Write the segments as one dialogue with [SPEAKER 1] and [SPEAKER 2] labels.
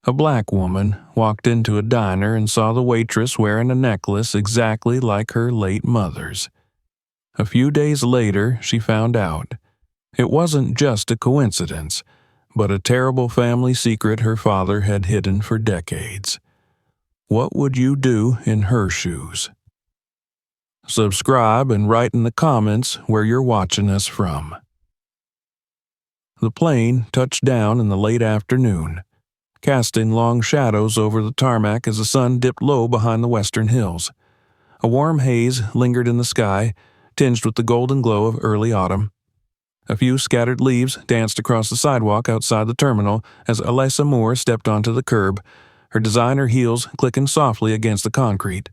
[SPEAKER 1] A black woman walked into a diner and saw the waitress wearing a necklace exactly like her late mother's. A few days later, she found out. It wasn't just a coincidence, but a terrible family secret her father had hidden for decades. What would you do in her shoes? Subscribe and write in the comments where you're watching us from. The plane touched down in the late afternoon, casting long shadows over the tarmac as the sun dipped low behind the western hills. A warm haze lingered in the sky, tinged with the golden glow of early autumn. A few scattered leaves danced across the sidewalk outside the terminal as Elisa Moore stepped onto the curb, her designer heels clicking softly against the concrete.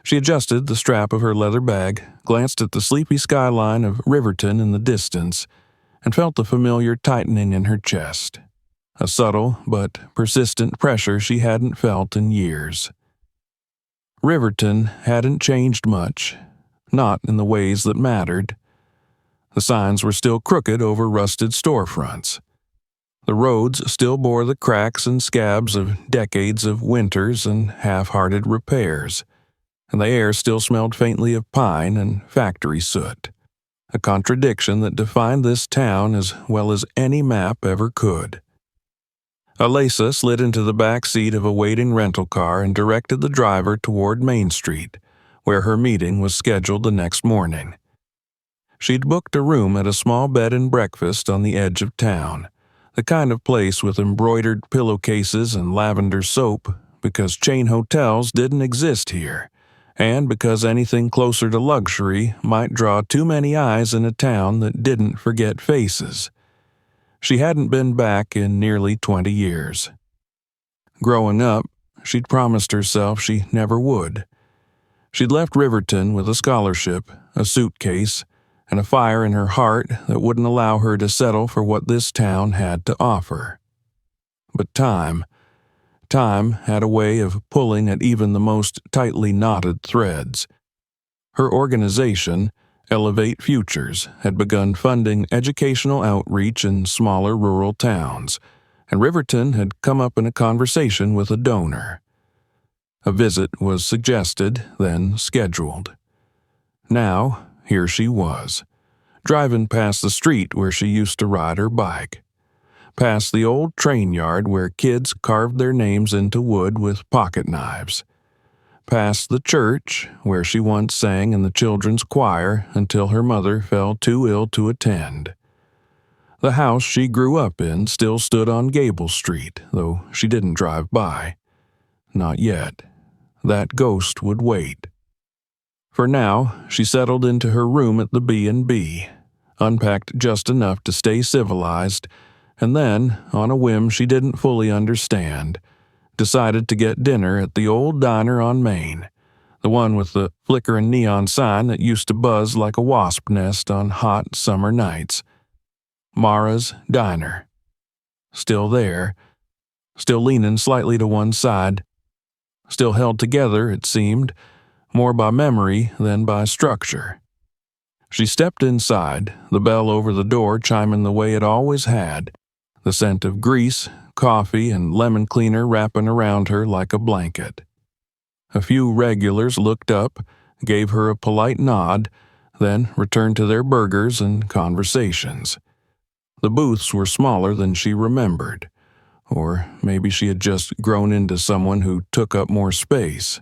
[SPEAKER 1] She adjusted the strap of her leather bag, glanced at the sleepy skyline of Riverton in the distance, and felt the familiar tightening in her chest. A subtle but persistent pressure she hadn't felt in years. Riverton hadn't changed much, not in the ways that mattered. The signs were still crooked over rusted storefronts. The roads still bore the cracks and scabs of decades of winters and half-hearted repairs, and the air still smelled faintly of pine and factory soot, a contradiction that defined this town as well as any map ever could. Elisa slid into the back seat of a waiting rental car and directed the driver toward Main Street, where her meeting was scheduled the next morning. She'd booked a room at a small bed and breakfast on the edge of town, the kind of place with embroidered pillowcases and lavender soap, because chain hotels didn't exist here, and because anything closer to luxury might draw too many eyes in a town that didn't forget faces. She hadn't been back in nearly 20 years. Growing up, she'd promised herself she never would. She'd left Riverton with a scholarship, a suitcase, and a fire in her heart that wouldn't allow her to settle for what this town had to offer. But time had a way of pulling at even the most tightly knotted threads. Her organization, Elevate Futures, had begun funding educational outreach in smaller rural towns, and Riverton had come up in a conversation with a donor. A visit was suggested, then scheduled. Now, here she was, driving past the street where she used to ride her bike, past the old train yard where kids carved their names into wood with pocket knives, past the church where she once sang in the children's choir until her mother fell too ill to attend. The house she grew up in still stood on Gable Street, though she didn't drive by. Not yet. That ghost would wait. For now, she settled into her room at the B&B, unpacked just enough to stay civilized, and then, on a whim she didn't fully understand, decided to get dinner at the old diner on Main, the one with the flickering neon sign that used to buzz like a wasp nest on hot summer nights. Mara's Diner. Still there, still leaning slightly to one side, still held together, it seemed, more by memory than by structure. She stepped inside, the bell over the door chiming the way it always had, the scent of grease, coffee, and lemon cleaner wrapping around her like a blanket. A few regulars looked up, gave her a polite nod, then returned to their burgers and conversations. The booths were smaller than she remembered, or maybe she had just grown into someone who took up more space.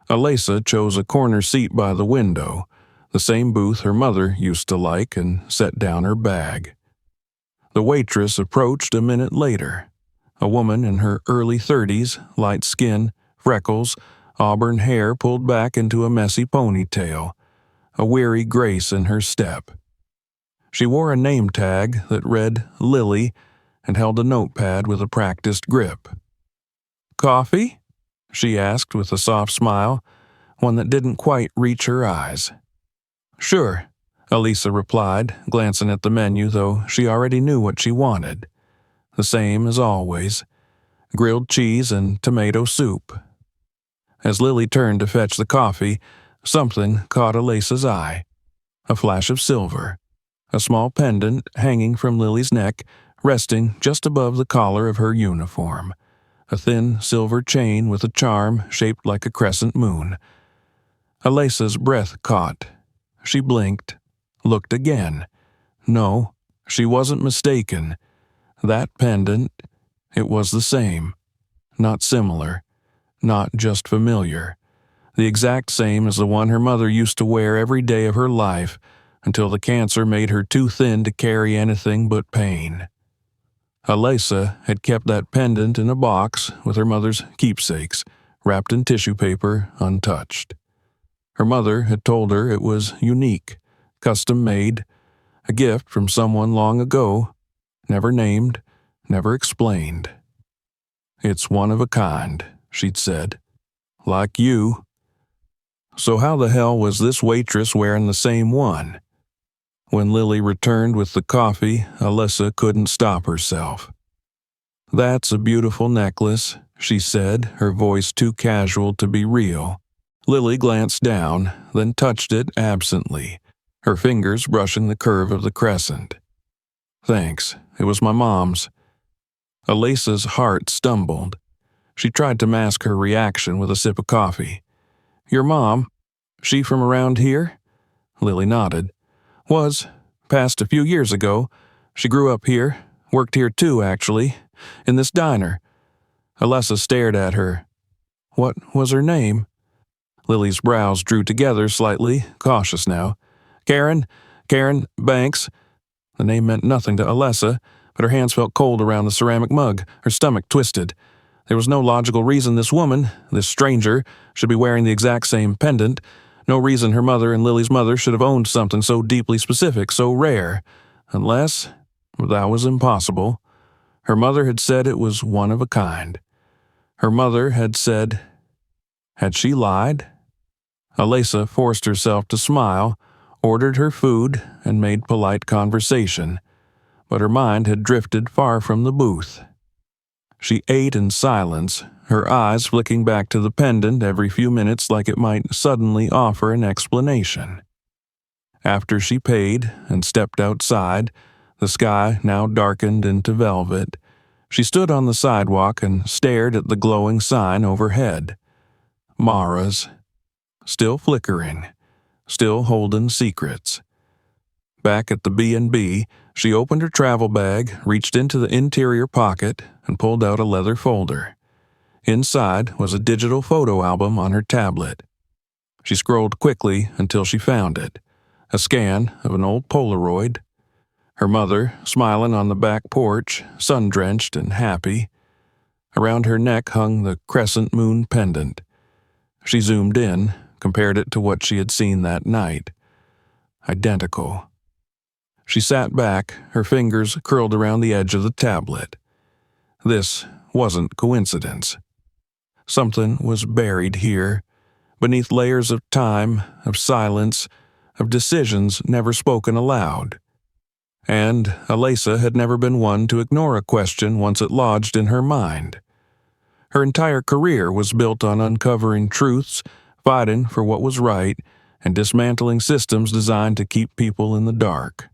[SPEAKER 1] Elisa chose a corner seat by the window, the same booth her mother used to like, and set down her bag. The waitress approached a minute later, a woman in her early 30s, light skin, freckles, auburn hair pulled back into a messy ponytail, a weary grace in her step. She wore a name tag that read Lily and held a notepad with a practiced grip. "Coffee?" she asked with a soft smile, one that didn't quite reach her eyes. "Sure," Elisa replied, glancing at the menu, though she already knew what she wanted. The same as always, grilled cheese and tomato soup. As Lily turned to fetch the coffee, something caught Elisa's eye. A flash of silver. A small pendant hanging from Lily's neck resting just above the collar of her uniform, a thin silver chain with a charm shaped like a crescent moon. Alesa's breath caught. She blinked, looked again. No, she wasn't mistaken. That pendant, it was the same. Not similar, not just familiar. The exact same as the one her mother used to wear every day of her life until the cancer made her too thin to carry anything but pain. Alesa had kept that pendant in a box with her mother's keepsakes, wrapped in tissue paper, untouched. Her mother had told her it was unique, custom-made, a gift from someone long ago, never named, never explained. "It's one of a kind," she'd said. "Like you." So how the hell was this waitress wearing the same one? When Lily returned with the coffee, Alesa couldn't stop herself. "That's a beautiful necklace," she said, her voice too casual to be real. Lily glanced down, then touched it absently, her fingers brushing the curve of the crescent. "Thanks, it was my mom's." Alesa's heart stumbled. She tried to mask her reaction with a sip of coffee. "Your mom? She from around here?" Lily nodded. Passed a few years ago. She grew up here, worked here too, actually, in this diner." Alesa stared at her. "What was her name?" Lily's brows drew together slightly, cautious now. Karen Banks." The name meant nothing to Alesa, but her hands felt cold around the ceramic mug, her stomach twisted. There was no logical reason this woman, this stranger, should be wearing the exact same pendant. No reason her mother and Lily's mother should have owned something so deeply specific, so rare. Unless, that was impossible. Her mother had said it was one of a kind. Her mother had said... Had she lied? Alesa forced herself to smile, ordered her food, and made polite conversation. But her mind had drifted far from the booth. She ate in silence, her eyes flicking back to the pendant every few minutes like it might suddenly offer an explanation. After she paid and stepped outside, the sky now darkened into velvet, she stood on the sidewalk and stared at the glowing sign overhead. Mara's. Still flickering. Still holding secrets. Back at the B&B, she opened her travel bag, reached into the interior pocket, and pulled out a leather folder. Inside was a digital photo album on her tablet. She scrolled quickly until she found it, a scan of an old Polaroid. Her mother, smiling on the back porch, sun-drenched and happy. Around her neck hung the crescent moon pendant. She zoomed in, compared it to what she had seen that night. Identical. She sat back, her fingers curled around the edge of the tablet. This wasn't coincidence. Something was buried here, beneath layers of time, of silence, of decisions never spoken aloud. And Alesa had never been one to ignore a question once it lodged in her mind. Her entire career was built on uncovering truths, fighting for what was right, and dismantling systems designed to keep people in the dark.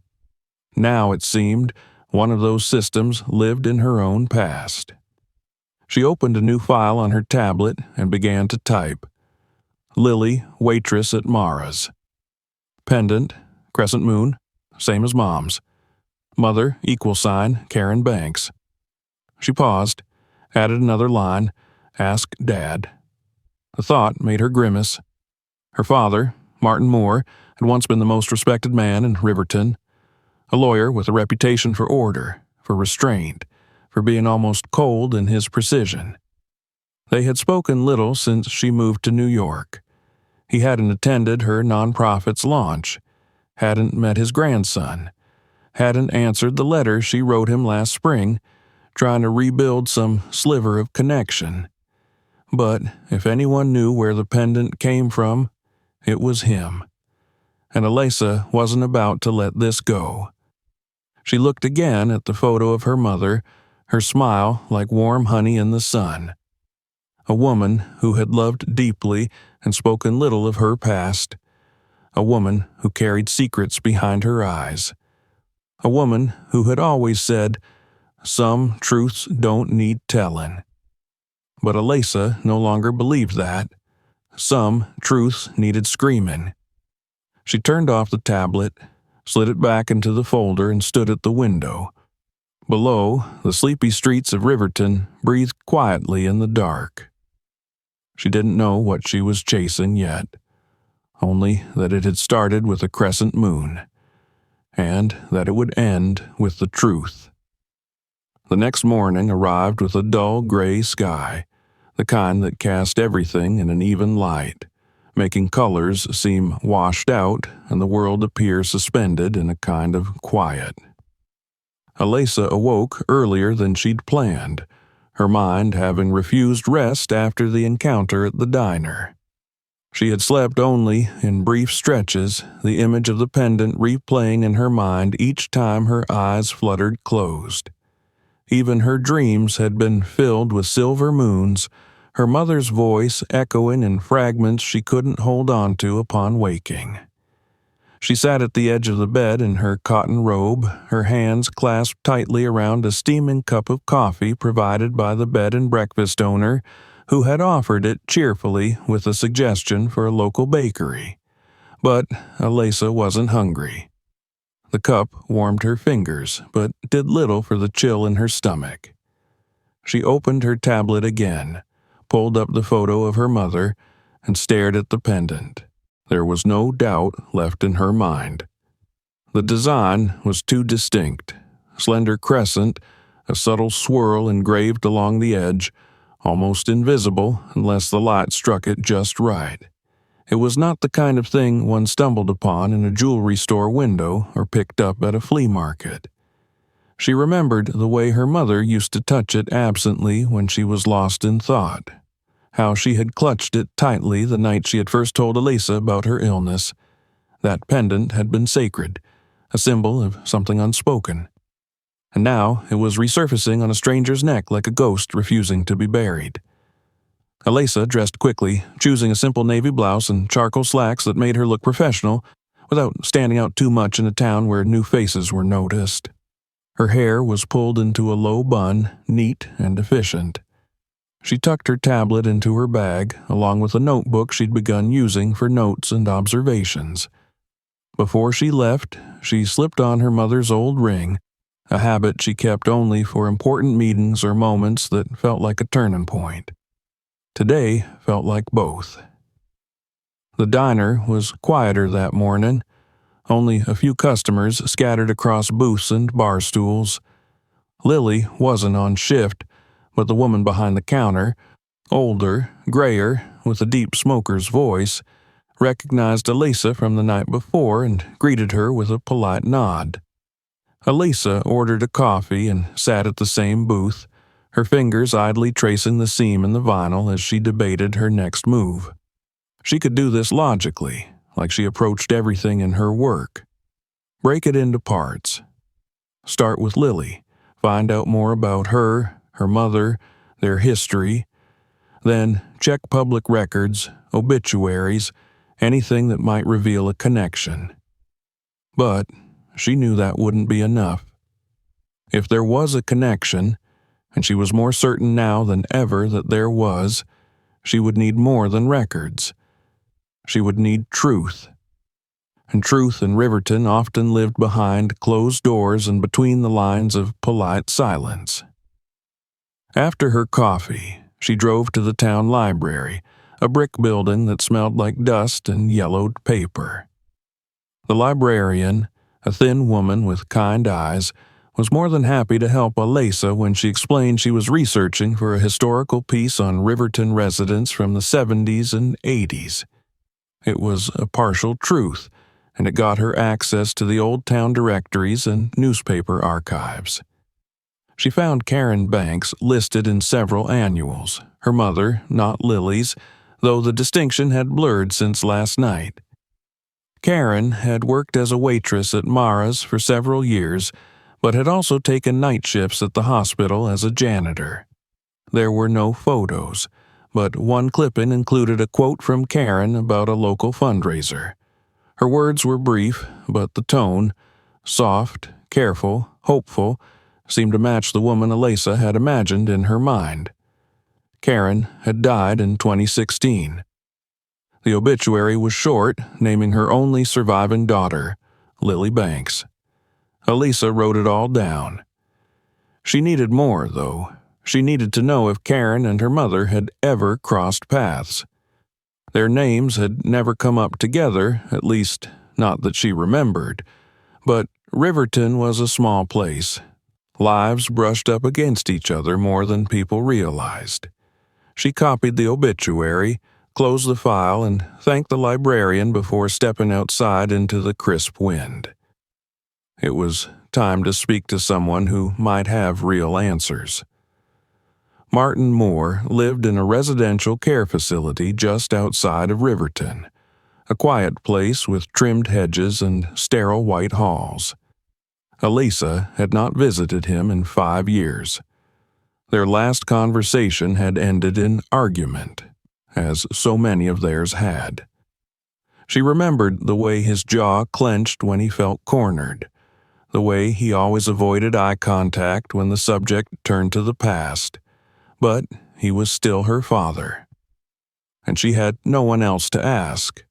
[SPEAKER 1] Now, it seemed, one of those systems lived in her own past. She opened a new file on her tablet and began to type. Lily, waitress at Mara's. Pendant, crescent moon, same as Mom's. Mother, =, Karen Banks. She paused, added another line, ask Dad. The thought made her grimace. Her father, Martin Moore, had once been the most respected man in Riverton. A lawyer with a reputation for order, for restraint, for being almost cold in his precision. They had spoken little since she moved to New York. He hadn't attended her nonprofit's launch, hadn't met his grandson, hadn't answered the letter she wrote him last spring, trying to rebuild some sliver of connection. But if anyone knew where the pendant came from, it was him. And Alesa wasn't about to let this go. She looked again at the photo of her mother, her smile like warm honey in the sun. A woman who had loved deeply and spoken little of her past. A woman who carried secrets behind her eyes. A woman who had always said, some truths don't need telling. But Elisa no longer believed that. Some truths needed screaming. She turned off the tablet, slid it back into the folder, and stood at the window. Below, the sleepy streets of Riverton breathed quietly in the dark. She didn't know what she was chasing yet, only that it had started with a crescent moon, and that it would end with the truth. The next morning arrived with a dull gray sky, the kind that cast everything in an even light, making colors seem washed out and the world appear suspended in a kind of quiet. Elisa awoke earlier than she'd planned, her mind having refused rest after the encounter at the diner. She had slept only in brief stretches, the image of the pendant replaying in her mind each time her eyes fluttered closed. Even her dreams had been filled with silver moons, her mother's voice echoing in fragments she couldn't hold on to upon waking. She sat at the edge of the bed in her cotton robe, her hands clasped tightly around a steaming cup of coffee provided by the bed and breakfast owner, who had offered it cheerfully with a suggestion for a local bakery. But Elisa wasn't hungry. The cup warmed her fingers, but did little for the chill in her stomach. She opened her tablet again, pulled up the photo of her mother, and stared at the pendant. There was no doubt left in her mind. The design was too distinct. Slender crescent, a subtle swirl engraved along the edge, almost invisible unless the light struck it just right. It was not the kind of thing one stumbled upon in a jewelry store window or picked up at a flea market. She remembered the way her mother used to touch it absently when she was lost in thought, how she had clutched it tightly the night she had first told Elisa about her illness. That pendant had been sacred, a symbol of something unspoken. And now it was resurfacing on a stranger's neck like a ghost refusing to be buried. Elisa dressed quickly, choosing a simple navy blouse and charcoal slacks that made her look professional without standing out too much in a town where new faces were noticed. Her hair was pulled into a low bun, neat and efficient. She tucked her tablet into her bag, along with a notebook she'd begun using for notes and observations. Before she left, she slipped on her mother's old ring, a habit she kept only for important meetings or moments that felt like a turning point. Today felt like both. The diner was quieter that morning, only a few customers scattered across booths and bar stools. Lily wasn't on shift, but the woman behind the counter, older, grayer, with a deep smoker's voice, recognized Elisa from the night before and greeted her with a polite nod. Elisa ordered a coffee and sat at the same booth, her fingers idly tracing the seam in the vinyl as she debated her next move. She could do this logically, like she approached everything in her work. Break it into parts. Start with Lily, find out more about her mother, their history. Then check public records, obituaries, anything that might reveal a connection. But she knew that wouldn't be enough. If there was a connection, and she was more certain now than ever that there was, she would need more than records. She would need truth. And truth in Riverton often lived behind closed doors and between the lines of polite silence. After her coffee, she drove to the town library, a brick building that smelled like dust and yellowed paper. The librarian, a thin woman with kind eyes, was more than happy to help Elisa when she explained she was researching for a historical piece on Riverton residents from the 70s and 80s. It was a partial truth, and it got her access to the old town directories and newspaper archives. She found Karen Banks listed in several annuals, her mother, not Lily's, though the distinction had blurred since last night. Karen had worked as a waitress at Mara's for several years, but had also taken night shifts at the hospital as a janitor. There were no photos, but one clipping included a quote from Karen about a local fundraiser. Her words were brief, but the tone, soft, careful, hopeful, seemed to match the woman Elisa had imagined in her mind. Karen had died in 2016. The obituary was short, naming her only surviving daughter, Lily Banks. Elisa wrote it all down. She needed more, though. She needed to know if Karen and her mother had ever crossed paths. Their names had never come up together, at least not that she remembered. But Riverton was a small place. Lives brushed up against each other more than people realized. She copied the obituary, closed the file, and thanked the librarian before stepping outside into the crisp wind. It was time to speak to someone who might have real answers. Martin Moore lived in a residential care facility just outside of Riverton, a quiet place with trimmed hedges and sterile white halls. Elisa had not visited him in 5 years. Their last conversation had ended in argument, as so many of theirs had. She remembered the way his jaw clenched when he felt cornered, the way he always avoided eye contact when the subject turned to the past. But he was still her father, and she had no one else to ask.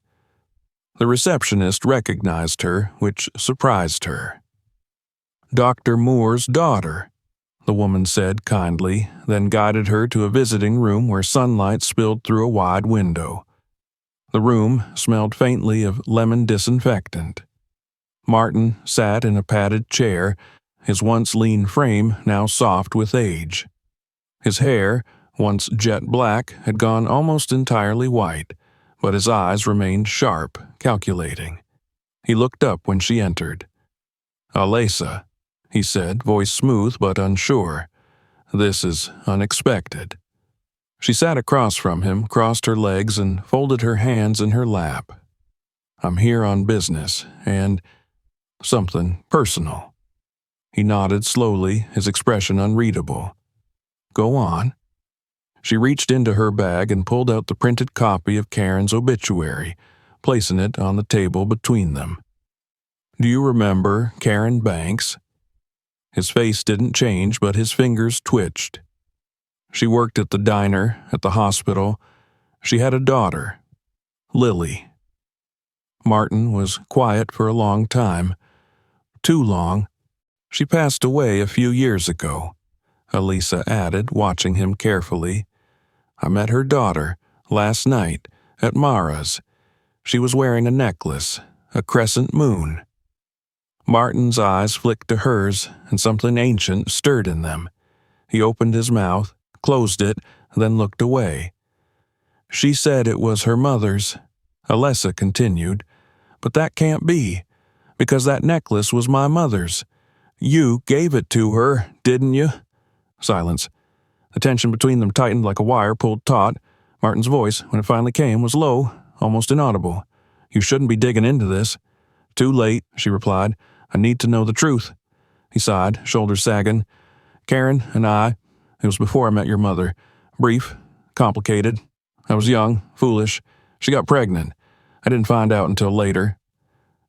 [SPEAKER 1] The receptionist recognized her, which surprised her. "Dr. Moore's daughter," the woman said kindly, then guided her to a visiting room where sunlight spilled through a wide window. The room smelled faintly of lemon disinfectant. Martin sat in a padded chair, his once lean frame now soft with age. His hair, once jet black, had gone almost entirely white, but his eyes remained sharp, calculating. He looked up when she entered. "Elisa," he said, voice smooth but unsure. "This is unexpected." She sat across from him, crossed her legs, and folded her hands in her lap. "I'm here on business, and something personal." He nodded slowly, his expression unreadable. "Go on." She reached into her bag and pulled out the printed copy of Karen's obituary, placing it on the table between them. "Do you remember Karen Banks?" His face didn't change, but his fingers twitched. "She worked at the diner, at the hospital. She had a daughter, Lily." Martin was quiet for a long time. Too long. "She passed away a few years ago," Elisa added, watching him carefully. "I met her daughter last night at Mara's. She was wearing a necklace, a crescent moon." Martin's eyes flicked to hers, and something ancient stirred in them. He opened his mouth, closed it, then looked away. "She said it was her mother's," Elisa continued. "But that can't be, because that necklace was my mother's. You gave it to her, didn't you?" Silence. The tension between them tightened like a wire pulled taut. Martin's voice, when it finally came, was low, almost inaudible. "You shouldn't be digging into this." "Too late," she replied. "I need to know the truth." He sighed, shoulders sagging. "Karen and it was before I met your mother. Brief, complicated. I was young, foolish. She got pregnant. I didn't find out until later."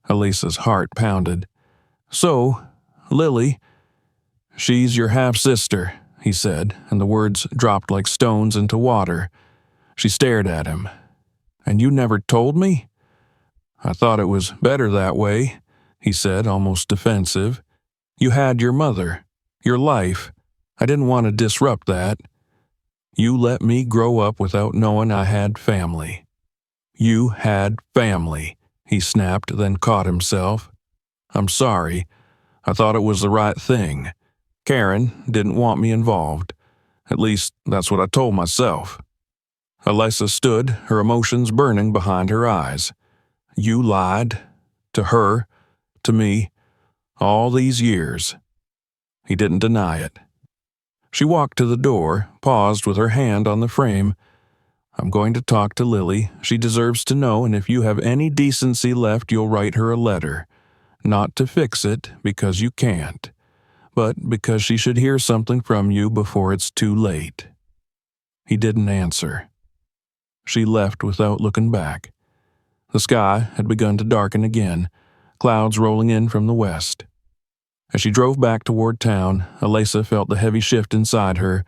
[SPEAKER 1] Elisa's heart pounded. "So, Lily, she's your half-sister," he said, and the words dropped like stones into water. She stared at him. "And you never told me?" "I thought it was better that way," he said, almost defensive. "You had your mother, your life. I didn't want to disrupt that. You let me grow up without knowing I had family." "You had family," he snapped, then caught himself. "I'm sorry. I thought it was the right thing. Karen didn't want me involved. At least, that's what I told myself." Elisa stood, her emotions burning behind her eyes. "You lied. To her. To me. All these years." He didn't deny it. She walked to the door, paused with her hand on the frame. "I'm going to talk to Lily. She deserves to know, and if you have any decency left, you'll write her a letter. Not to fix it, because you can't, but because she should hear something from you before it's too late." He didn't answer. She left without looking back. The sky had begun to darken again, clouds rolling in from the west. As she drove back toward town, Alesa felt the heavy shift inside her.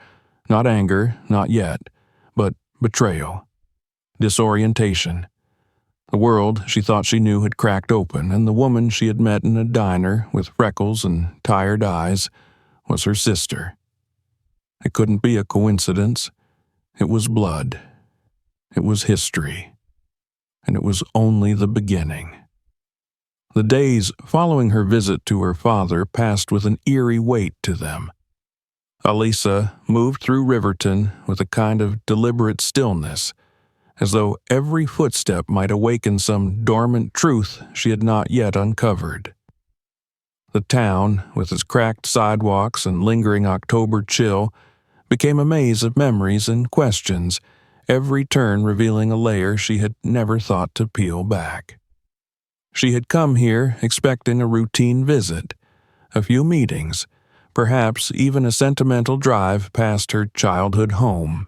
[SPEAKER 1] Not anger, not yet, but betrayal. Disorientation. The world she thought she knew had cracked open, and the woman she had met in a diner with freckles and tired eyes was her sister. It couldn't be a coincidence. It was blood. It was history. And it was only the beginning. The days following her visit to her father passed with an eerie weight to them. Alesa moved through Riverton with a kind of deliberate stillness, as though every footstep might awaken some dormant truth she had not yet uncovered. The town, with its cracked sidewalks and lingering October chill, became a maze of memories and questions, every turn revealing a layer she had never thought to peel back. She had come here expecting a routine visit, a few meetings, perhaps even a sentimental drive past her childhood home.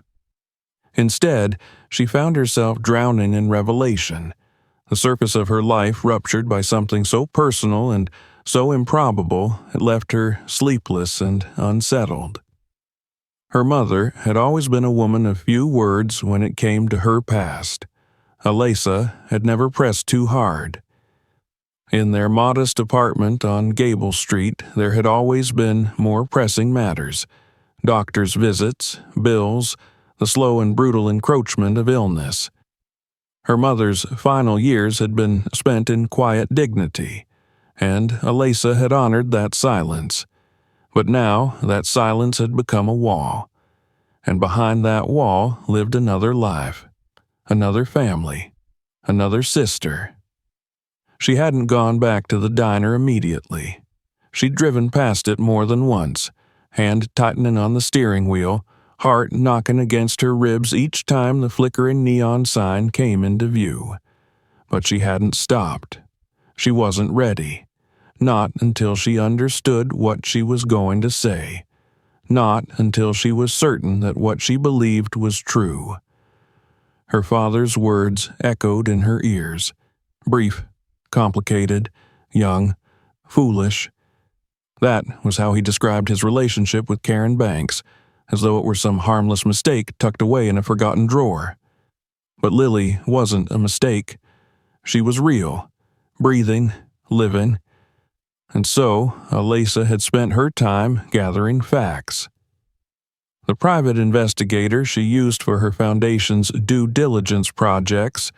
[SPEAKER 1] Instead, she found herself drowning in revelation, the surface of her life ruptured by something so personal and so improbable it left her sleepless and unsettled. Her mother had always been a woman of few words when it came to her past. Alesa had never pressed too hard. In their modest apartment on Gable Street, there had always been more pressing matters: doctor's visits, bills, the slow and brutal encroachment of illness. Her mother's final years had been spent in quiet dignity, and Alesa had honored that silence. But now that silence had become a wall, and behind that wall lived another life, another family, another sister. She hadn't gone back to the diner immediately. She'd driven past it more than once, hand tightening on the steering wheel, heart knocking against her ribs each time the flickering neon sign came into view. But she hadn't stopped. She wasn't ready. Not until she understood what she was going to say. Not until she was certain that what she believed was true. Her father's words echoed in her ears. Brief, complicated, young, foolish. That was how he described his relationship with Karen Banks, as though it were some harmless mistake tucked away in a forgotten drawer. But Lily wasn't a mistake. She was real, breathing, living. And so, Alesa had spent her time gathering facts. The private investigator she used for her foundation's due diligence projects,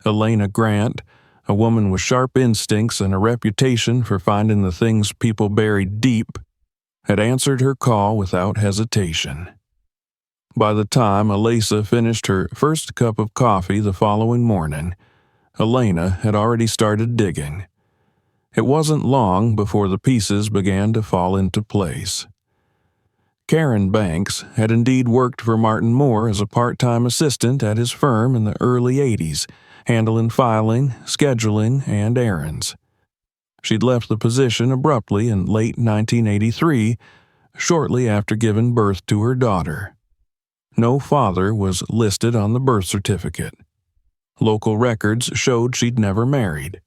[SPEAKER 1] Elena Grant, a woman with sharp instincts and a reputation for finding the things people buried deep, had answered her call without hesitation. By the time Alesa finished her first cup of coffee the following morning, Elena had already started digging. It wasn't long before the pieces began to fall into place. Karen Banks had indeed worked for Martin Moore as a part-time assistant at his firm in the early 80s, handling filing, scheduling, and errands. She'd left the position abruptly in late 1983, shortly after giving birth to her daughter. No father was listed on the birth certificate. Local records showed she'd never married.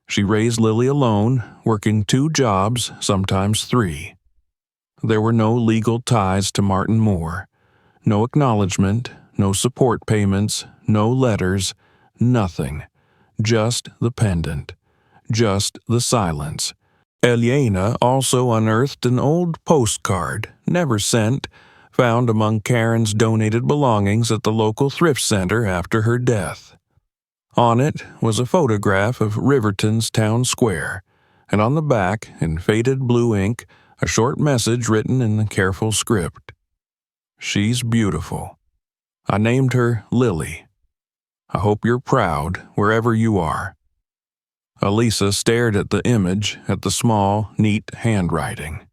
[SPEAKER 1] She raised Lily alone, working 2 jobs, sometimes 3. There were no legal ties to Martin Moore. No acknowledgement, no support payments, no letters, nothing. Just the pendant. Just the silence. Elena also unearthed an old postcard, never sent, found among Karen's donated belongings at the local thrift center after her death. On it was a photograph of Riverton's town square, and on the back, in faded blue ink, a short message written in a careful script. "She's beautiful. I named her Lily. I hope you're proud wherever you are." Alesa stared at the image, at the small, neat handwriting.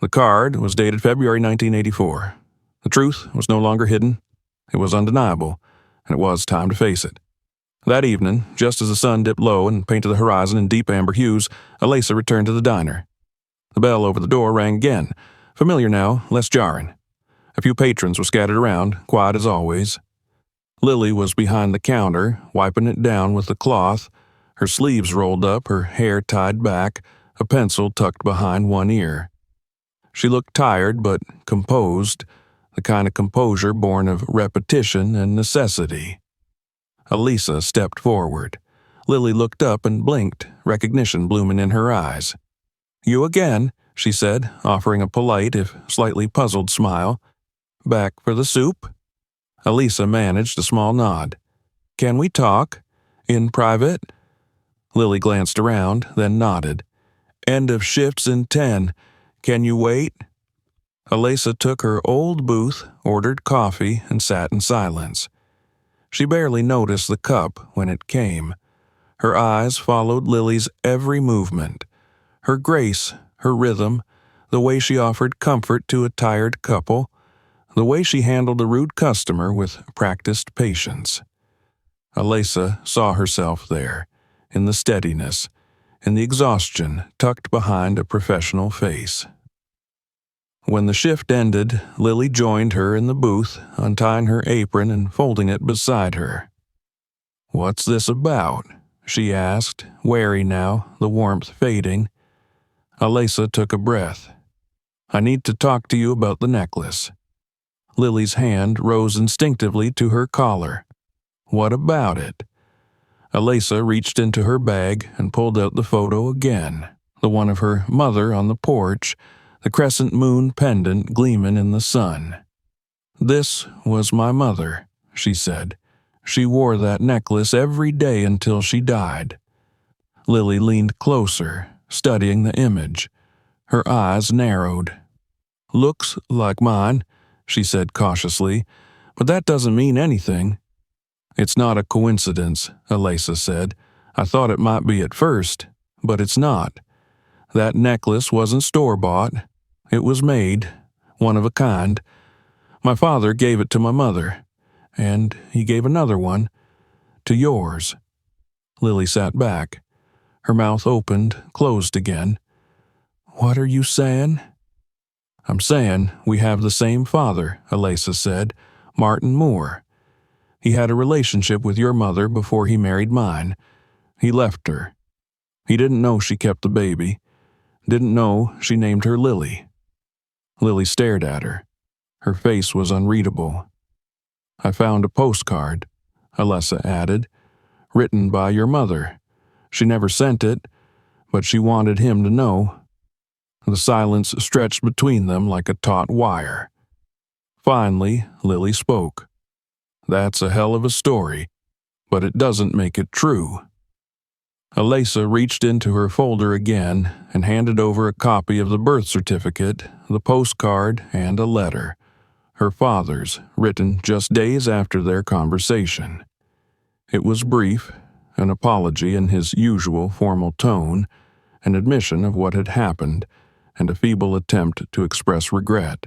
[SPEAKER 1] The card was dated February 1984. The truth was no longer hidden. It was undeniable, and it was time to face it. That evening, just as the sun dipped low and painted the horizon in deep amber hues, Alesa returned to the diner. The bell over the door rang again, familiar now, less jarring. A few patrons were scattered around, quiet as always. Lily was behind the counter, wiping it down with a cloth, her sleeves rolled up, her hair tied back, a pencil tucked behind one ear. She looked tired but composed, the kind of composure born of repetition and necessity. Elisa stepped forward. Lily looked up and blinked, recognition blooming in her eyes. "You again," she said, offering a polite, if slightly puzzled smile. "Back for the soup?" Elisa managed a small nod. "Can we talk? In private?" Lily glanced around, then nodded. "End of shifts in 10. Can you wait?" Elisa took her old booth, ordered coffee, and sat in silence. She barely noticed the cup when it came. Her eyes followed Lily's every movement. Her grace, her rhythm, the way she offered comfort to a tired couple, the way she handled a rude customer with practiced patience. Elisa saw herself there, in the steadiness, in the exhaustion tucked behind a professional face. When the shift ended, Lily joined her in the booth, untying her apron and folding it beside her. "What's this about?" she asked, wary now, the warmth fading. Elisa took a breath. "I need to talk to you about the necklace." Lily's hand rose instinctively to her collar. "What about it?" Elisa reached into her bag and pulled out the photo again, the one of her mother on the porch, the crescent moon pendant gleaming in the sun. "This was my mother," she said. "She wore that necklace every day until she died." Lily leaned closer, studying the image. Her eyes narrowed. "Looks like mine," she said cautiously, "but that doesn't mean anything." "It's not a coincidence," Elisa said. "I thought it might be at first, but it's not. That necklace wasn't store-bought. It was made, one of a kind. My father gave it to my mother, and he gave another one to yours." Lily sat back. Her mouth opened, closed again. "What are you saying?" "I'm saying we have the same father," Elisa said, "Martin Moore. He had a relationship with your mother before he married mine. He left her. He didn't know she kept the baby. Didn't know she named her Lily." Lily stared at her. Her face was unreadable. "I found a postcard," Elisa added, "written by your mother. She never sent it, but she wanted him to know." The silence stretched between them like a taut wire. Finally, Lily spoke. "That's a hell of a story, but it doesn't make it true." Elisa reached into her folder again and handed over a copy of the birth certificate, the postcard, and a letter, her father's, written just days after their conversation. It was brief, an apology in his usual formal tone, an admission of what had happened, and a feeble attempt to express regret.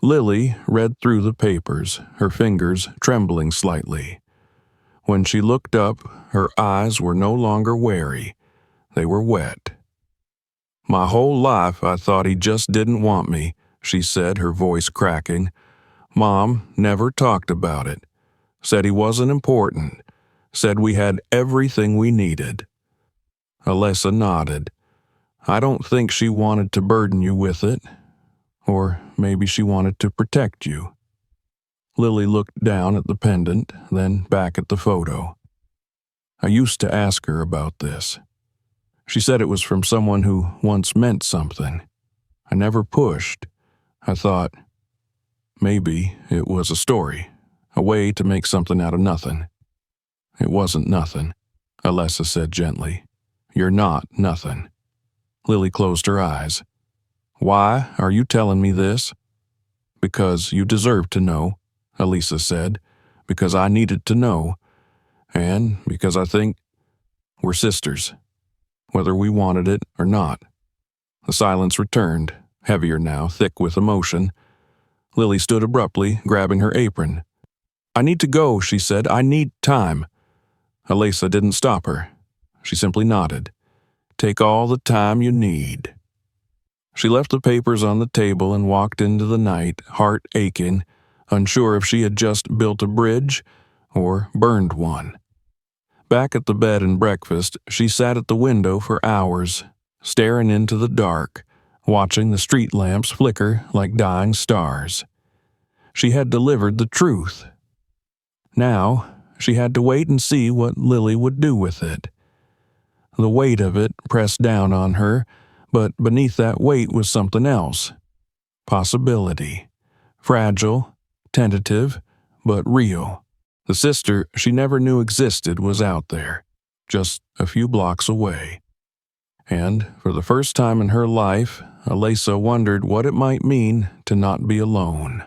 [SPEAKER 1] Lily read through the papers, her fingers trembling slightly. When she looked up, her eyes were no longer wary. They were wet. "My whole life I thought he just didn't want me," she said, her voice cracking. "Mom never talked about it. Said he wasn't important. Said we had everything we needed." Elisa nodded. "I don't think she wanted to burden you with it. Or maybe she wanted to protect you." Lily looked down at the pendant, then back at the photo. "I used to ask her about this. She said it was from someone who once meant something. I never pushed. I thought maybe it was a story, a way to make something out of nothing." "It wasn't nothing," Elisa said gently. "You're not nothing." Lily closed her eyes. "Why are you telling me this?" "Because you deserve to know," Elisa said. "Because I needed to know. And because I think we're sisters, whether we wanted it or not." The silence returned, heavier now, thick with emotion. Lily stood abruptly, grabbing her apron. "I need to go," she said. "I need time." Elisa didn't stop her. She simply nodded. "Take all the time you need." She left the papers on the table and walked into the night, heart aching, unsure if she had just built a bridge or burned one. Back at the bed and breakfast, she sat at the window for hours, staring into the dark, watching the street lamps flicker like dying stars. She had delivered the truth. Now, she had to wait and see what Lily would do with it. The weight of it pressed down on her, but beneath that weight was something else. Possibility. Fragile, tentative, but real. The sister she never knew existed was out there, just a few blocks away. And, for the first time in her life, Alisa wondered what it might mean to not be alone.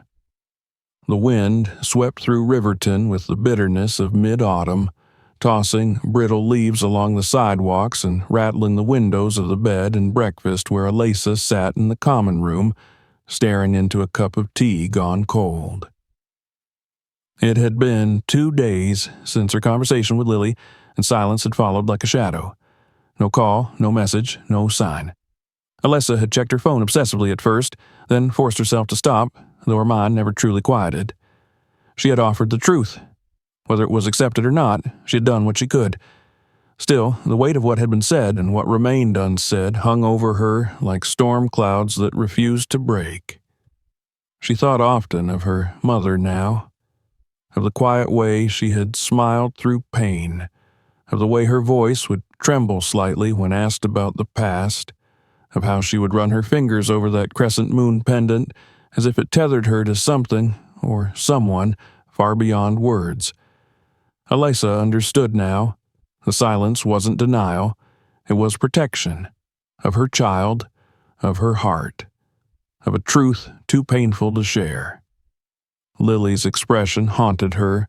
[SPEAKER 1] The wind swept through Riverton with the bitterness of mid-autumn, tossing brittle leaves along the sidewalks and rattling the windows of the bed and breakfast where Alisa sat in the common room, staring into a cup of tea gone cold. It had been 2 days since her conversation with Lily, and silence had followed like a shadow. No call, no message, no sign. Alisa had checked her phone obsessively at first, then forced herself to stop, though her mind never truly quieted. She had offered the truth. Whether it was accepted or not, she had done what she could. Still, the weight of what had been said and what remained unsaid hung over her like storm clouds that refused to break. She thought often of her mother now, of the quiet way she had smiled through pain, of the way her voice would tremble slightly when asked about the past, of how she would run her fingers over that crescent moon pendant as if it tethered her to something or someone far beyond words. Alisa understood now. The silence wasn't denial, it was protection, of her child, of her heart, of a truth too painful to share. Lily's expression haunted her,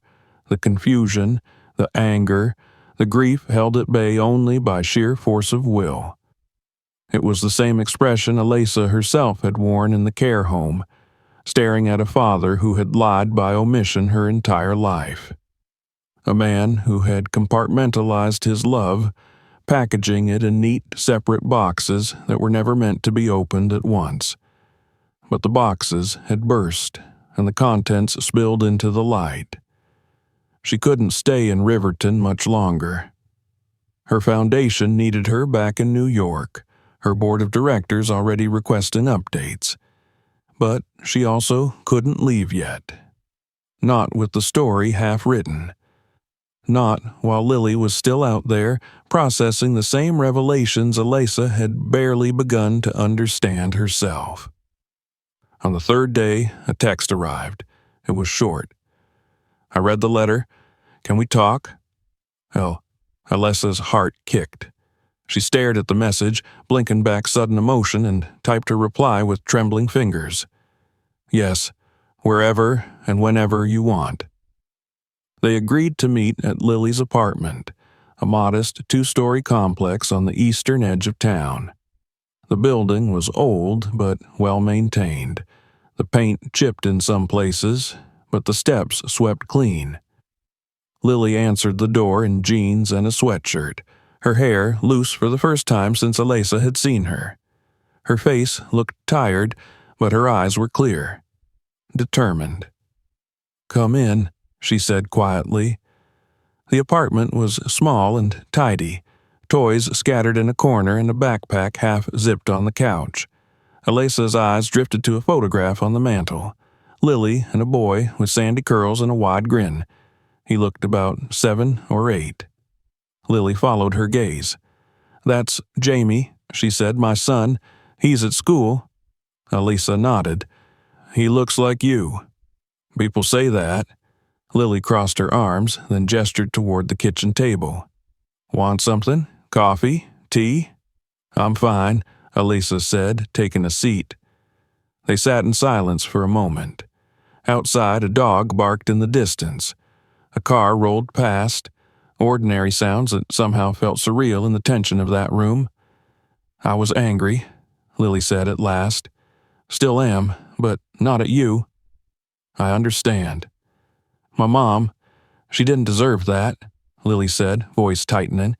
[SPEAKER 1] the confusion, the anger, the grief held at bay only by sheer force of will. It was the same expression Alisa herself had worn in the care home, staring at a father who had lied by omission her entire life. A man who had compartmentalized his love, packaging it in neat, separate boxes that were never meant to be opened at once. But the boxes had burst, and the contents spilled into the light. She couldn't stay in Riverton much longer. Her foundation needed her back in New York, her board of directors already requesting updates. But she also couldn't leave yet. Not with the story half written. Not while Lily was still out there, processing the same revelations Alisa had barely begun to understand herself. On the third day, a text arrived. It was short. I read the letter. Can we talk? Oh, Alisa's heart kicked. She stared at the message, blinking back sudden emotion, and typed her reply with trembling fingers. Yes, wherever and whenever you want. They agreed to meet at Lily's apartment, a modest 2-story complex on the eastern edge of town. The building was old but well-maintained, the paint chipped in some places, but the steps swept clean. Lily answered the door in jeans and a sweatshirt, her hair loose for the first time since Alisa had seen her. Her face looked tired, but her eyes were clear, determined. "Come in," she said quietly. The apartment was small and tidy, toys scattered in a corner and a backpack half zipped on the couch. Alisa's eyes drifted to a photograph on the mantel. Lily and a boy with sandy curls and a wide grin. He looked about 7 or 8. Lily followed her gaze. "That's Jamie," she said, "my son. He's at school." Alisa nodded. "He looks like you." "People say that." Lily crossed her arms, then gestured toward the kitchen table. "Want something? Coffee? Tea?" "I'm fine," Alisa said, taking a seat. They sat in silence for a moment. Outside, a dog barked in the distance. A car rolled past, ordinary sounds that somehow felt surreal in the tension of that room. "I was angry," Lily said at last. "Still am, but not at you." "I understand." "My mom, she didn't deserve that," Lily said, voice tightening.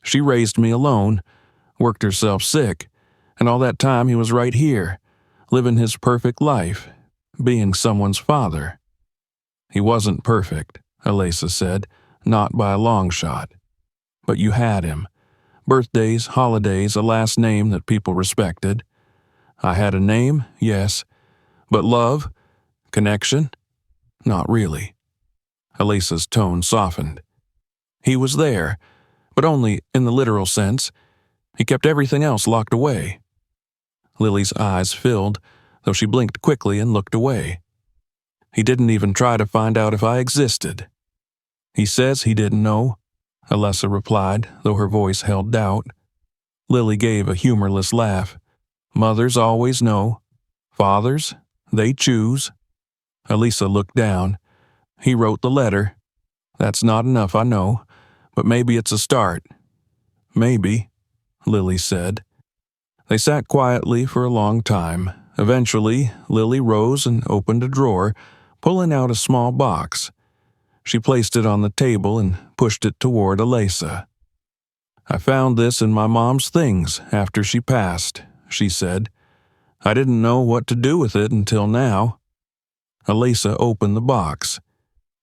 [SPEAKER 1] "She raised me alone, worked herself sick, and all that time he was right here, living his perfect life, being someone's father." "He wasn't perfect," Alisa said, "not by a long shot. But you had him. Birthdays, holidays, a last name that people respected. I had a name, yes, but love? Connection? Not really. Elisa's tone softened. He was there, but only in the literal sense. He kept everything else locked away. Lily's eyes filled, though she blinked quickly and looked away. He didn't even try to find out if I existed. He says he didn't know, Elisa replied, though her voice held doubt. Lily gave a humorless laugh. Mothers always know. Fathers, they choose. Elisa looked down. He wrote the letter. That's not enough, I know, but maybe it's a start. Maybe, Lily said. They sat quietly for a long time. Eventually, Lily rose and opened a drawer, pulling out a small box. She placed it on the table and pushed it toward Elisa. I found this in my mom's things after she passed, she said. I didn't know what to do with it until now. Elisa opened the box.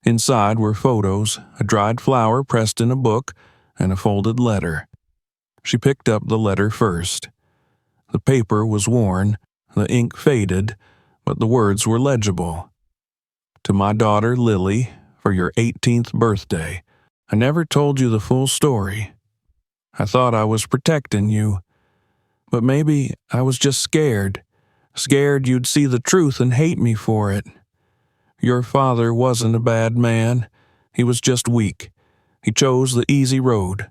[SPEAKER 1] Inside were photos, a dried flower pressed in a book, and a folded letter. She picked up the letter first. The paper was worn, the ink faded, but the words were legible. To my daughter Lily, for your 18th birthday. I never told you the full story. I thought I was protecting you. But maybe I was just scared. Scared you'd see the truth and hate me for it. Your father wasn't a bad man. He was just weak. He chose the easy road.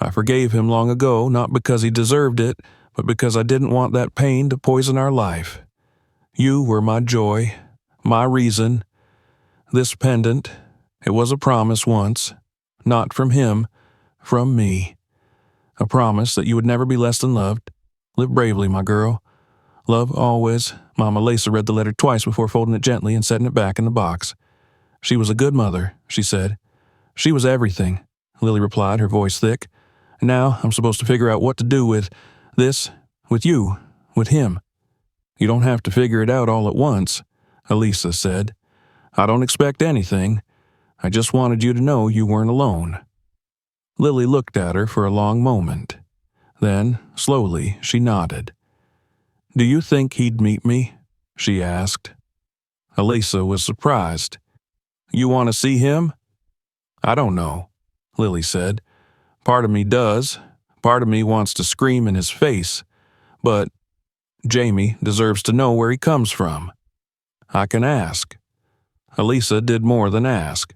[SPEAKER 1] I forgave him long ago, not because he deserved it, but because I didn't want that pain to poison our life. You were my joy, my reason. This pendant, it was a promise once, not from him, from me. A promise that you would never be less than loved. Live bravely, my girl. Love always. Mama Lisa read the letter twice before folding it gently and setting it back in the box. She was a good mother, she said. She was everything, Lily replied, her voice thick. And now I'm supposed to figure out what to do with this, with you, with him. You don't have to figure it out all at once, Elisa said. I don't expect anything. I just wanted you to know you weren't alone. Lily looked at her for a long moment. Then, slowly, she nodded. Do you think he'd meet me? She asked. Elisa was surprised. You want to see him? I don't know, Lily said. Part of me does. Part of me wants to scream in his face. But Jamie deserves to know where he comes from. I can ask. Elisa did more than ask.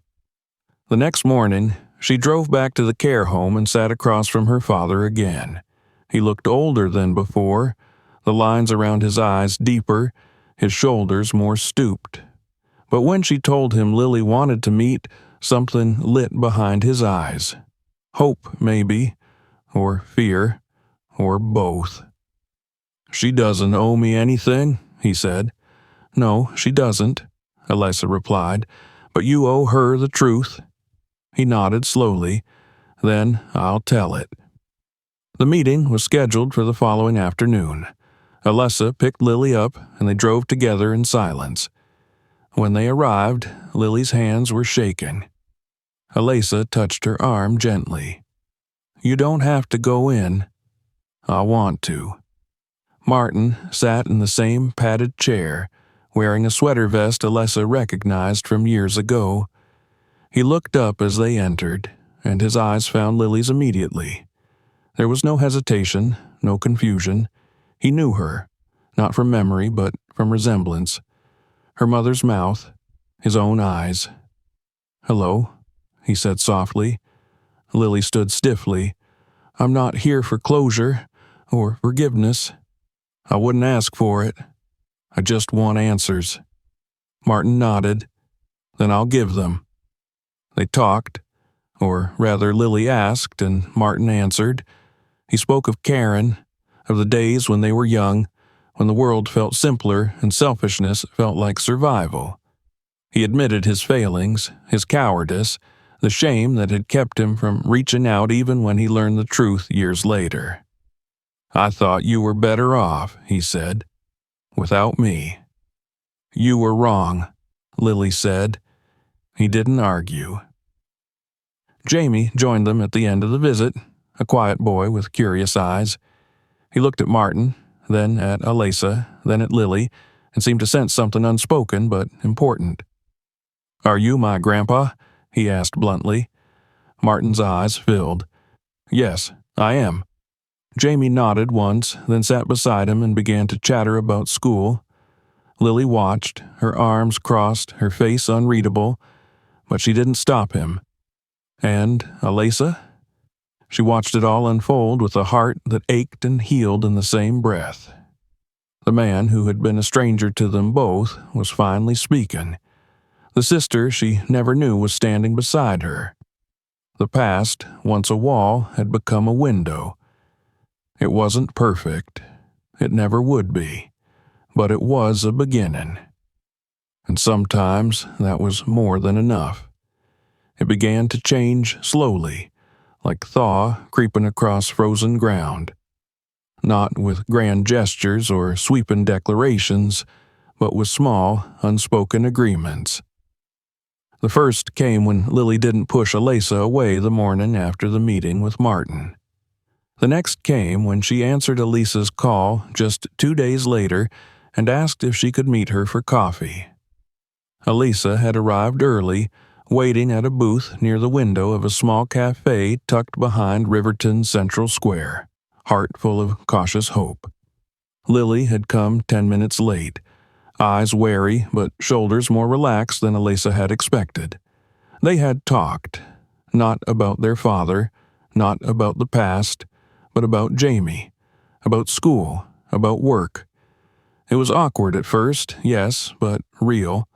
[SPEAKER 1] The next morning, she drove back to the care home and sat across from her father again. He looked older than before, the lines around his eyes deeper, his shoulders more stooped. But when she told him Lily wanted to meet, something lit behind his eyes. Hope, maybe, or fear, or both. She doesn't owe me anything, he said. No, she doesn't, Elisa replied, but you owe her the truth. He nodded slowly. Then I'll tell it. The meeting was scheduled for the following afternoon. Elisa picked Lily up, and they drove together in silence. When they arrived, Lily's hands were shaking. Elisa touched her arm gently. You don't have to go in. I want to. Martin sat in the same padded chair, wearing a sweater vest Elisa recognized from years ago. He looked up as they entered, and his eyes found Lily's immediately. There was no hesitation, no confusion. He knew her, not from memory, but from resemblance. Her mother's mouth, his own eyes. Hello, he said softly. Lily stood stiffly. I'm not here for closure or forgiveness. I wouldn't ask for it. I just want answers. Martin nodded. Then I'll give them. They talked, or rather Lily asked and Martin answered. He spoke of Karen, of the days when they were young, when the world felt simpler and selfishness felt like survival. He admitted his failings, his cowardice, the shame that had kept him from reaching out even when he learned the truth years later. I thought you were better off, he said, without me. You were wrong, Lily said. He didn't argue. Jamie joined them at the end of the visit. a quiet boy with curious eyes. He looked at Martin, then at Alesa, then at Lily, and seemed to sense something unspoken but important. "Are you my grandpa?" he asked bluntly. Martin's eyes filled. "Yes, I am." Jamie nodded once, then sat beside him and began to chatter about school. Lily watched, her arms crossed, her face unreadable, but she didn't stop him. And Alesa? She watched it all unfold with a heart that ached and healed in the same breath. The man who had been a stranger to them both was finally speaking. The sister she never knew was standing beside her. The past, once a wall, had become a window. It wasn't perfect. It never would be. But it was a beginning. And sometimes that was more than enough. It began to change slowly, like thaw creeping across frozen ground. Not with grand gestures or sweeping declarations, but with small, unspoken agreements. The first came when Lily didn't push Alesa away the morning after the meeting with Martin. The next came when she answered Alesa's call just 2 days later and asked if she could meet her for coffee. Alesa had arrived early, waiting at a booth near the window of a small cafe tucked behind Riverton Central Square, heart full of cautious hope. Lily had come 10 minutes late, eyes wary but shoulders more relaxed than Alesa had expected. They had talked, not about their father, not about the past, but about Jamie, about school, about work. It was awkward at first, yes, but real.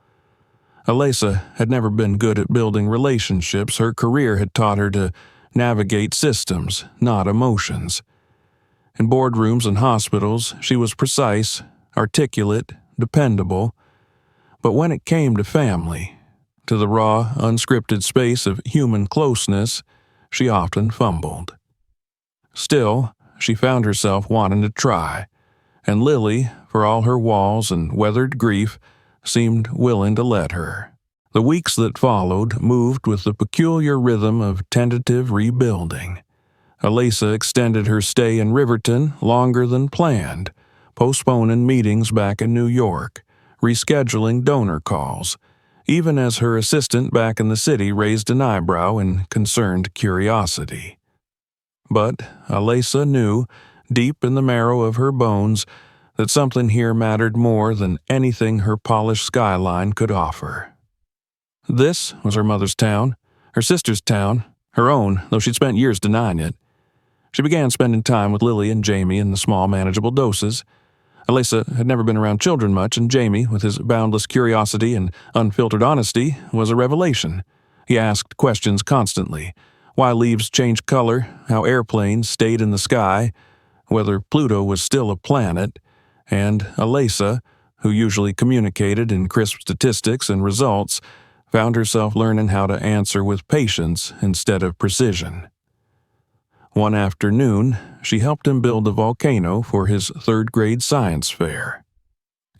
[SPEAKER 1] Alesa had never been good at building relationships. Her career had taught her to navigate systems, not emotions. In boardrooms and hospitals, she was precise, articulate, dependable. But when it came to family, to the raw, unscripted space of human closeness, she often fumbled. Still, she found herself wanting to try, and Lily, for all her walls and weathered grief, seemed willing to let her. The weeks that followed moved with the peculiar rhythm of tentative rebuilding. Alesa extended her stay in Riverton longer than planned, postponing meetings back in New York, rescheduling donor calls, even as her assistant back in the city raised an eyebrow in concerned curiosity. But Alesa knew, deep in the marrow of her bones, that something here mattered more than anything her polished skyline could offer. This was her mother's town, her sister's town, her own, though she'd spent years denying it. She began spending time with Lily and Jamie in the small, manageable doses. Alesa had never been around children much, and Jamie, with his boundless curiosity and unfiltered honesty, was a revelation. He asked questions constantly: why leaves changed color, how airplanes stayed in the sky, whether Pluto was still a planet, and Alesa, who usually communicated in crisp statistics and results, found herself learning how to answer with patience instead of precision. One afternoon, she helped him build a volcano for his third-grade science fair.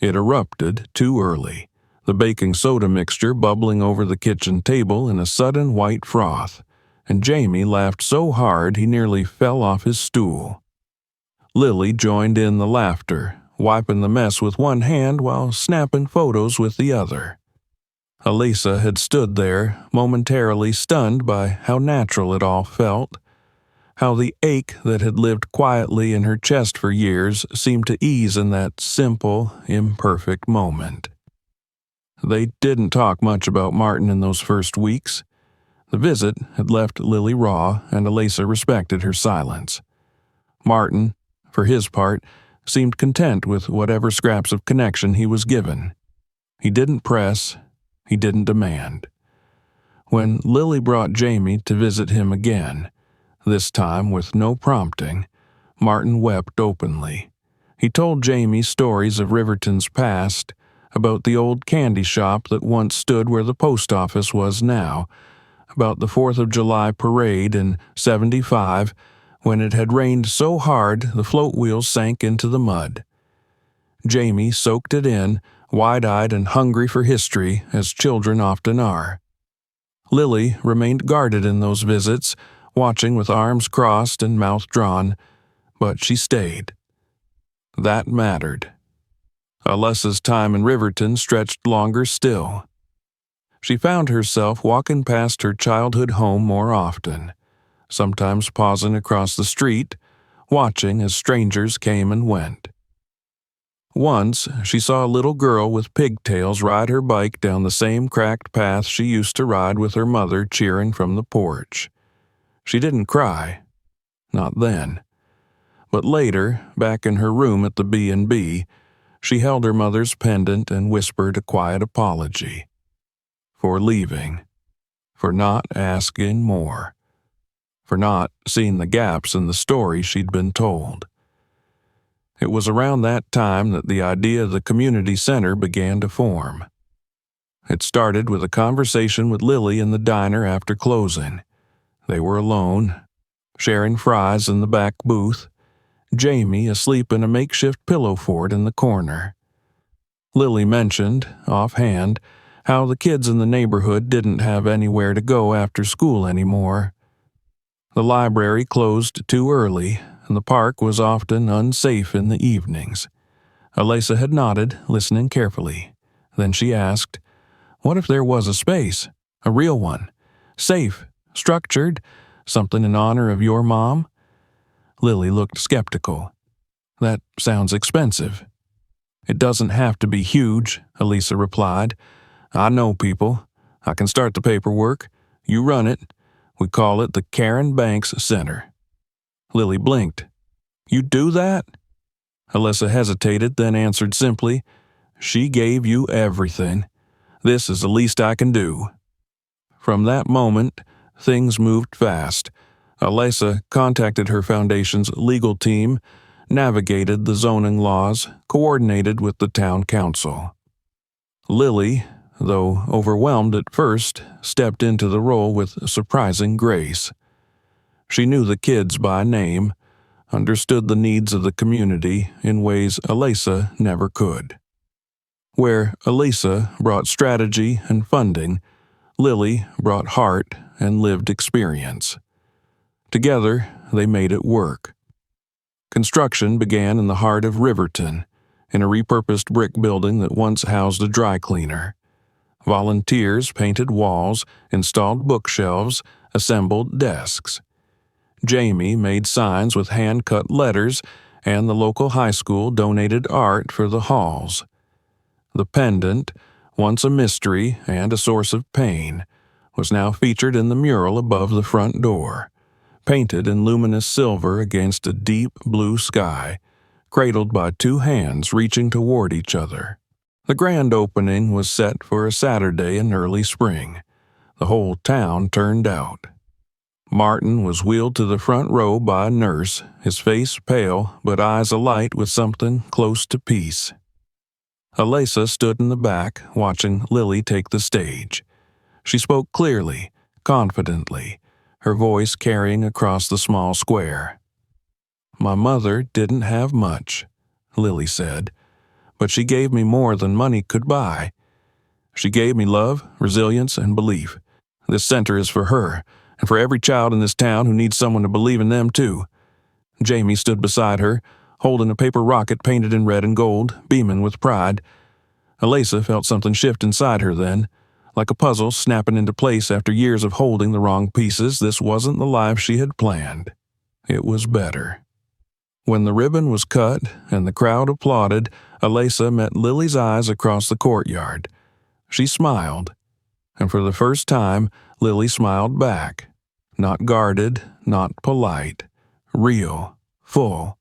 [SPEAKER 1] It erupted too early, the baking soda mixture bubbling over the kitchen table in a sudden white froth, and Jamie laughed so hard he nearly fell off his stool. Lily joined in the laughter, wiping the mess with one hand while snapping photos with the other. Alesa had stood there, momentarily stunned by how natural it all felt, how the ache that had lived quietly in her chest for years seemed to ease in that simple, imperfect moment. They didn't talk much about Martin in those first weeks. The visit had left Lily raw, and Alesa respected her silence. Martin, for his part, seemed content with whatever scraps of connection he was given. He didn't press, he didn't demand. When Lily brought Jamie to visit him again, this time with no prompting, Martin wept openly. He told Jamie stories of Riverton's past, about the old candy shop that once stood where the post office was now, about the 4th of July parade in '75, when it had rained so hard the float wheels sank into the mud. Jamie soaked it in, wide-eyed and hungry for history, as children often are. Lily remained guarded in those visits, watching with arms crossed and mouth drawn, but she stayed. That mattered. Alessa's time in Riverton stretched longer still. She found herself walking past her childhood home more often, sometimes pausing across the street, watching as strangers came and went. Once, she saw a little girl with pigtails ride her bike down the same cracked path she used to ride with her mother cheering from the porch. She didn't cry. Not then. But later, back in her room at the B&B, she held her mother's pendant and whispered a quiet apology. For leaving. For not asking more. For not seeing the gaps in the story she'd been told. It was around that time that the idea of the community center began to form. It started with a conversation with Lily in the diner after closing. They were alone, sharing fries in the back booth, Jamie asleep in a makeshift pillow fort in the corner. Lily mentioned, offhand, how the kids in the neighborhood didn't have anywhere to go after school anymore. The library closed too early, and the park was often unsafe in the evenings. Alessa had nodded, listening carefully. Then she asked, "What if there was a space? A real one? Safe? Structured? Something in honor of your mom?" Lily looked skeptical. "That sounds expensive." "It doesn't have to be huge," Alessa replied. "I know people. I can start the paperwork. You run it. We call it the Karen Banks Center." Lily blinked. "You do that?" Alessa hesitated, then answered simply, "She gave you everything. This is the least I can do." From that moment, things moved fast. Alessa contacted her foundation's legal team, navigated the zoning laws, coordinated with the town council. Lily, though overwhelmed at first, stepped into the role with surprising grace. She knew the kids by name, understood the needs of the community in ways Alessa never could. Where Alessa brought strategy and funding, Lily brought heart and lived experience. Together, they made it work. Construction began in the heart of Riverton, in a repurposed brick building that once housed a dry cleaner. Volunteers painted walls, installed bookshelves, assembled desks. Jamie made signs with hand-cut letters, and the local high school donated art for the halls. The pendant, once a mystery and a source of pain, was now featured in the mural above the front door, painted in luminous silver against a deep blue sky, cradled by two hands reaching toward each other. The grand opening was set for a Saturday in early spring. The whole town turned out. Martin was wheeled to the front row by a nurse, his face pale but eyes alight with something close to peace. Alessa stood in the back, watching Lily take the stage. She spoke clearly, confidently, her voice carrying across the small square. "My mother didn't have much," Lily said, "but she gave me more than money could buy. She gave me love, resilience, and belief. This center is for her, and for every child in this town who needs someone to believe in them too." Jamie stood beside her, holding a paper rocket painted in red and gold, beaming with pride. Alessa felt something shift inside her then. Like a puzzle snapping into place after years of holding the wrong pieces, this wasn't the life she had planned. It was better. When the ribbon was cut and the crowd applauded, Alessa met Lily's eyes across the courtyard. She smiled, and for the first time, Lily smiled back. Not guarded, not polite. Real, full.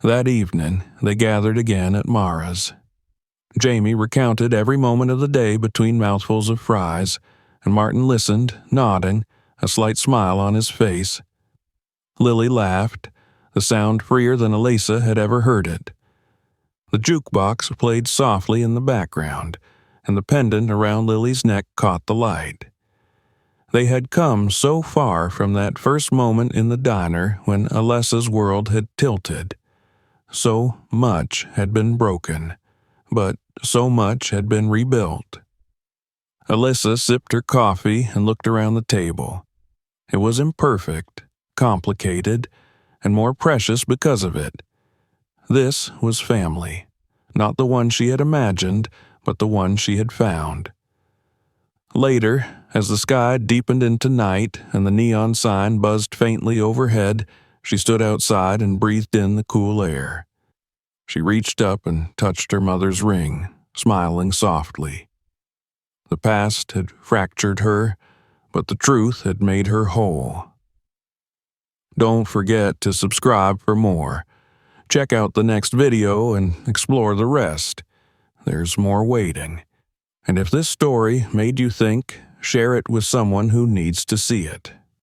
[SPEAKER 1] That evening, they gathered again at Mara's. Jamie recounted every moment of the day between mouthfuls of fries, and Martin listened, nodding, a slight smile on his face. Lily laughed, the sound freer than Alessa had ever heard it. The jukebox played softly in the background, and the pendant around Lily's neck caught the light. They had come so far from that first moment in the diner when Alessa's world had tilted. So much had been broken, but so much had been rebuilt. Alessa sipped her coffee and looked around the table. It was imperfect, complicated, and more precious because of it. This was family, not the one she had imagined, but the one she had found. Later, as the sky deepened into night and the neon sign buzzed faintly overhead, she stood outside and breathed in the cool air. She reached up and touched her mother's ring, smiling softly. The past had fractured her, but the truth had made her whole. Don't forget to subscribe for more. Check out the next video and explore the rest. There's more waiting. And if this story made you think, share it with someone who needs to see it.